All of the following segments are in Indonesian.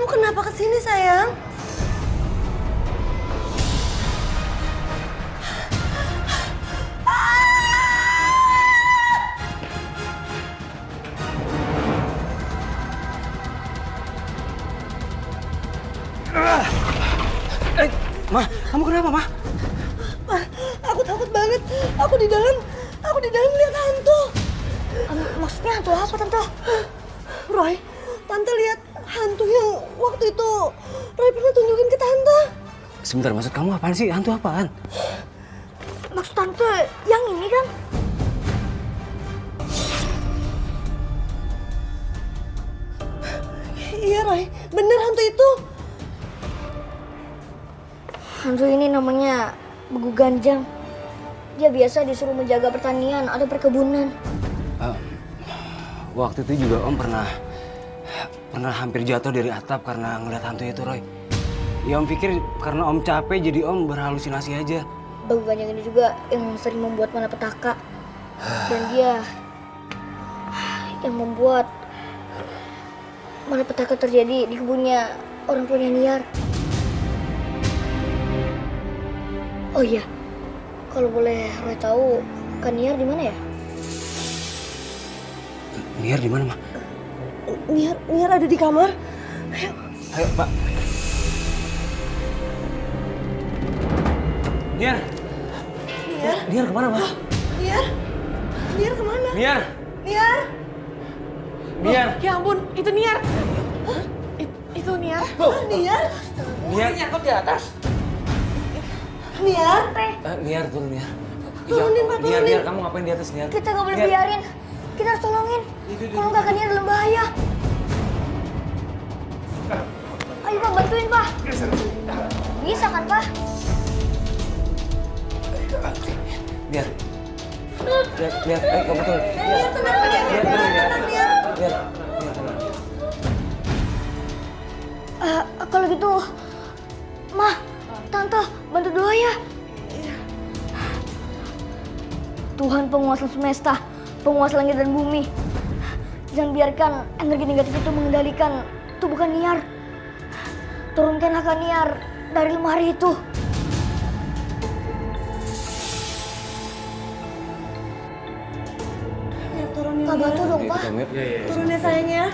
Kamu kenapa kesini sayang? Ma, kamu kenapa, Ma? Aku takut banget. Aku di dalam lihat hantu. Maksudnya hantu apa, Tante? Roy, Tante lihat hantu yang waktu itu Roy pernah tunjukin ke Tante. Sebentar, maksud kamu apaan sih? Hantu apaan? Maksud Tante yang ini kan? Iya Roy, bener hantu itu. Hantu ini namanya Begu Ganjang. Dia biasa disuruh menjaga pertanian atau perkebunan. Waktu itu juga Om pernah hampir jatuh dari atap karena ngeliat hantu itu, Roy. Ya Om pikir karena Om capek jadi Om berhalusinasi aja. Begu Ganjang ini juga yang sering membuat malapetaka. Dan dia yang membuat malapetaka terjadi di kebunnya orang tuanya Niar. Oh iya, kalau boleh Roy tahu, Kak Niar di mana ya? Niar di mana, Ma? Niar ada di kamar. Ayo, Pak. Niar. Niar kemana, Ma? Niar kemana? Niar. Niar. Niar. Ya ampun, itu Niar. Itu Niar. Niar. Niar. Nyangkut di atas. Niar. Niar, turun, Niar. Turunin, Pak, turunin. Niar, kamu ngapain di atas, Niar? Kita nggak boleh Niar. biarin. Kita harus tolongin. Kalau nggak Kak Niar dalam bahaya. Ayo Pak, bantuin Pak. Bisa kan Pak? Niar. Niar, ayo kamu turun. Niar, Tenang, Niar. Niar, turun, Niar. Niar. Niar, tenang. Kalau gitu, Mah, Tante, bantu doa ya. Tuhan penguasa semesta, penguasa langit dan bumi. Jangan biarkan energi negatif itu mengendalikan tubuh Kak Niar. Turunkanlah Kak Niar dari lemari itu. Niar, turunin. Kak, bantu dong, Ayo, Pak. kita mute. Turun ya sayangnya.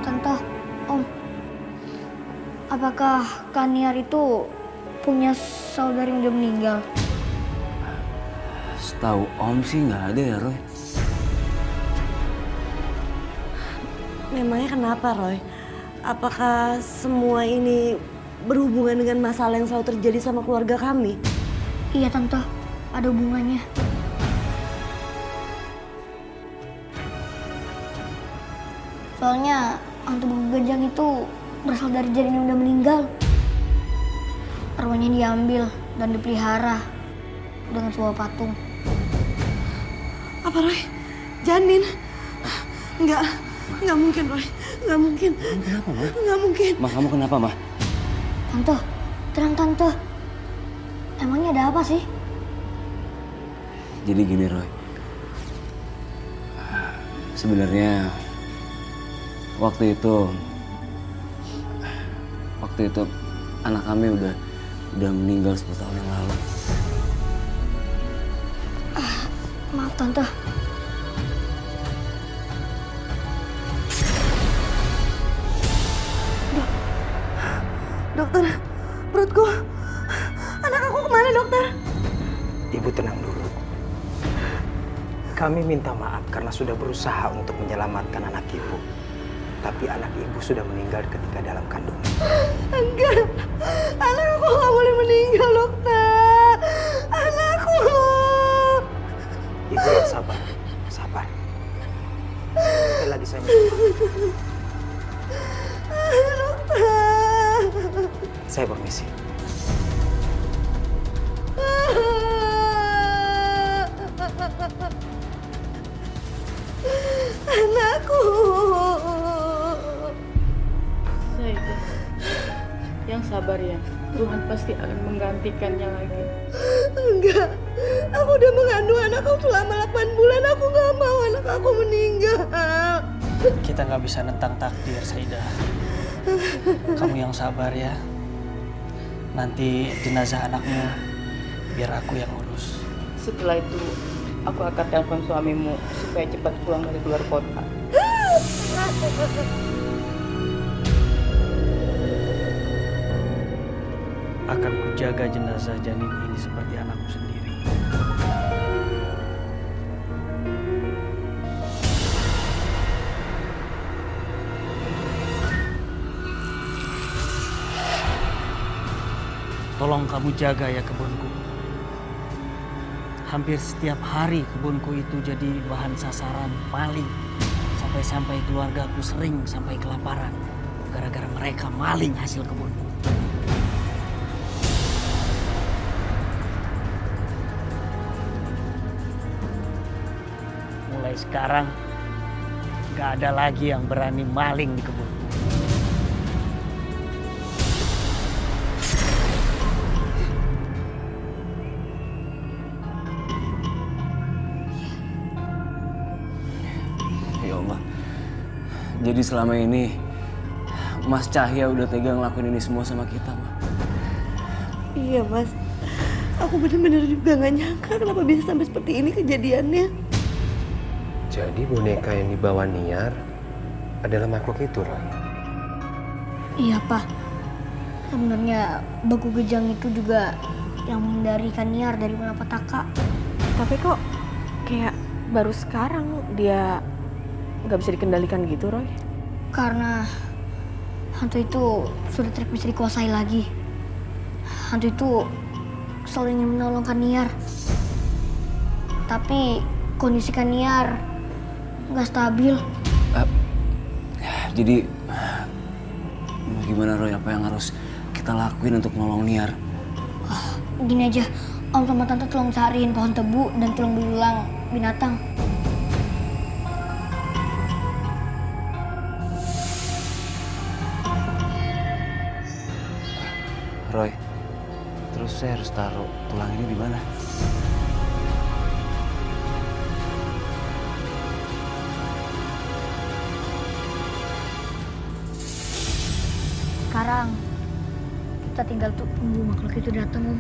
Tante, Om. Apakah Kak Niar itu punya saudari yang udah meninggal? Setahu Om sih nggak ada ya, Roy. Memangnya kenapa Roy? Apakah semua ini berhubungan dengan masalah yang selalu terjadi sama keluarga kami? Iya Tante, ada hubungannya. Soalnya hantu Begu Ganjang itu berasal dari janin yang udah meninggal. Arwahnya diambil dan dipelihara dengan sebuah patung. Apa Roy? Janin? Enggak mungkin Roy. Enggak mungkin. Kenapa, Ma? Enggak mungkin. Ma, kamu kenapa, Ma? Tante, tenang Tante. Emangnya ada apa sih? Jadi gini, Roy. Sebenarnya waktu itu anak kami udah meninggal 10 tahun yang lalu. Maaf Tante. Dokter, perutku. Anak aku kemana dokter? Ibu tenang dulu. Kami minta maaf karena sudah berusaha untuk menyelamatkan anak ibu. Tapi anak ibu sudah meninggal ketika dalam kandungan. Enggak. Anak aku nggak boleh meninggal dokter. Anakku. Ibu yang sabar, sabar. Sekali lagi saya minta maaf. Dokter. Saya permisi. Anakku. Zaida, yang sabar ya. Tuhan pasti akan menggantikannya lagi. Enggak, aku udah mengandung anak kamu selama 8 bulan. Aku gak mau anak aku meninggal. Kita nggak bisa nentang takdir, Saidah. Kamu yang sabar ya. Nanti jenazah anakmu biar aku yang urus. Setelah itu aku akan telepon suamimu supaya cepat pulang dari luar kota. Akan kujaga jenazah janin ini seperti anakku sendiri. Tolong kamu jaga ya kebunku. Hampir setiap hari kebunku itu jadi bahan sasaran maling. Sampai-sampai keluargaku sering sampai kelaparan. Gara-gara mereka maling hasil kebunku. Mulai sekarang gak ada lagi yang berani maling di kebunku. Ya Allah. Jadi selama ini Mas Cahya udah tega ngelakuin ini semua sama kita, Ma. Iya Mas, aku benar-benar juga gak nyangka kenapa bisa sampai seperti ini kejadiannya. Jadi boneka yang dibawa Niar adalah makhluk itu, Roy? Iya, Pak. Sebenarnya Baku Gejang itu juga yang menghindari Niar dari malapetaka. Tapi kok kayak baru sekarang dia nggak bisa dikendalikan gitu, Roy? Karena hantu itu sudah tidak bisa dikuasai lagi. Hantu itu selalu ingin menolong Niar. Tapi kondisi Niar nggak stabil. Jadi gimana Roy, apa yang harus kita lakuin untuk nolong Niar? Gini aja, Om sama Tante tolong cariin pohon tebu dan tolong berulang binatang. Roy, terus saya harus taruh tulang ini di mana? Sekarang kita tinggal tunggu makhluk itu datang, Om.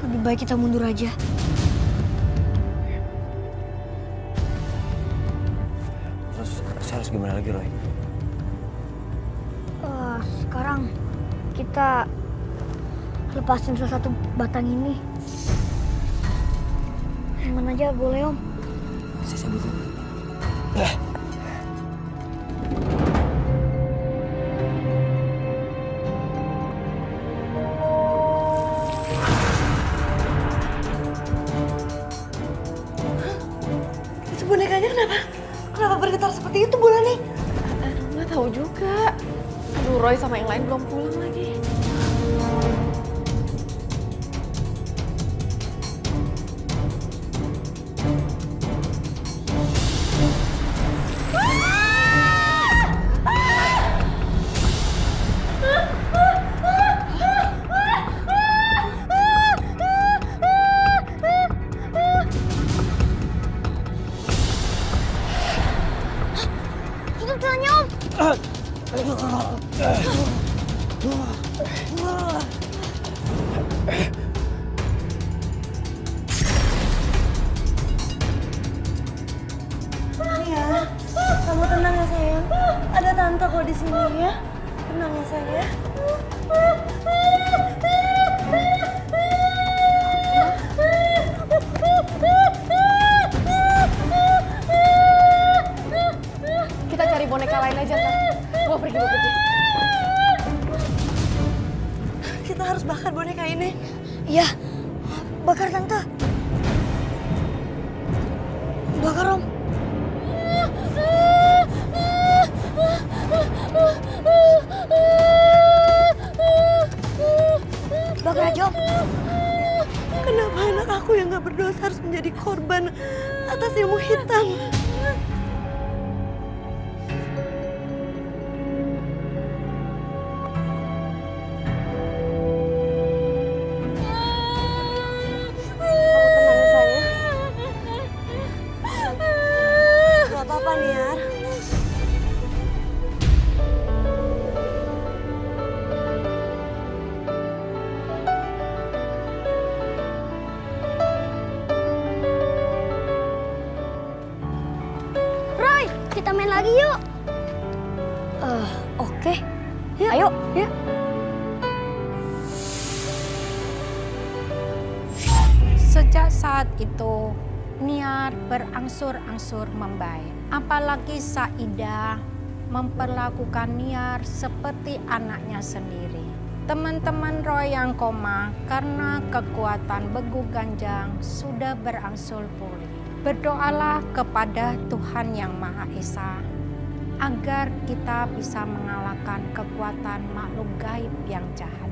Lebih baik kita mundur aja. Terus saya harus gimana lagi, Roy? Sekarang kita lepasin salah satu batang ini. Yang mana aja boleh, Om. Saya sambil tunggu. Itu bonekanya kenapa? Kenapa bergetar seperti itu, Bulani? Nggak tahu juga. Aduh, Roy sama yang lain belum pulang lagi. Tutup jalannya, Om. Ya, kamu tenang ya sayang. Ada tante kok di sini ya. Tenang ya sayang ya. Kita cari boneka lain aja, Tante. Gua pergi. Kita harus bakar boneka ini. Iya, bakar Tante. Bakar, Om. Bakar aja, Om. Kenapa anak aku yang gak berdosa harus menjadi korban atas ilmu hitam? kita main lagi yuk. Oke. Yuk. Ayo. Yuk. Sejak saat itu, Niar berangsur-angsur membaik. Apalagi Saidah memperlakukan Niar seperti anaknya sendiri. Teman-teman Roy yang koma karena kekuatan Begu Ganjang sudah berangsur pulih. Berdoalah kepada Tuhan Yang Maha Esa agar kita bisa mengalahkan kekuatan makhluk gaib yang jahat.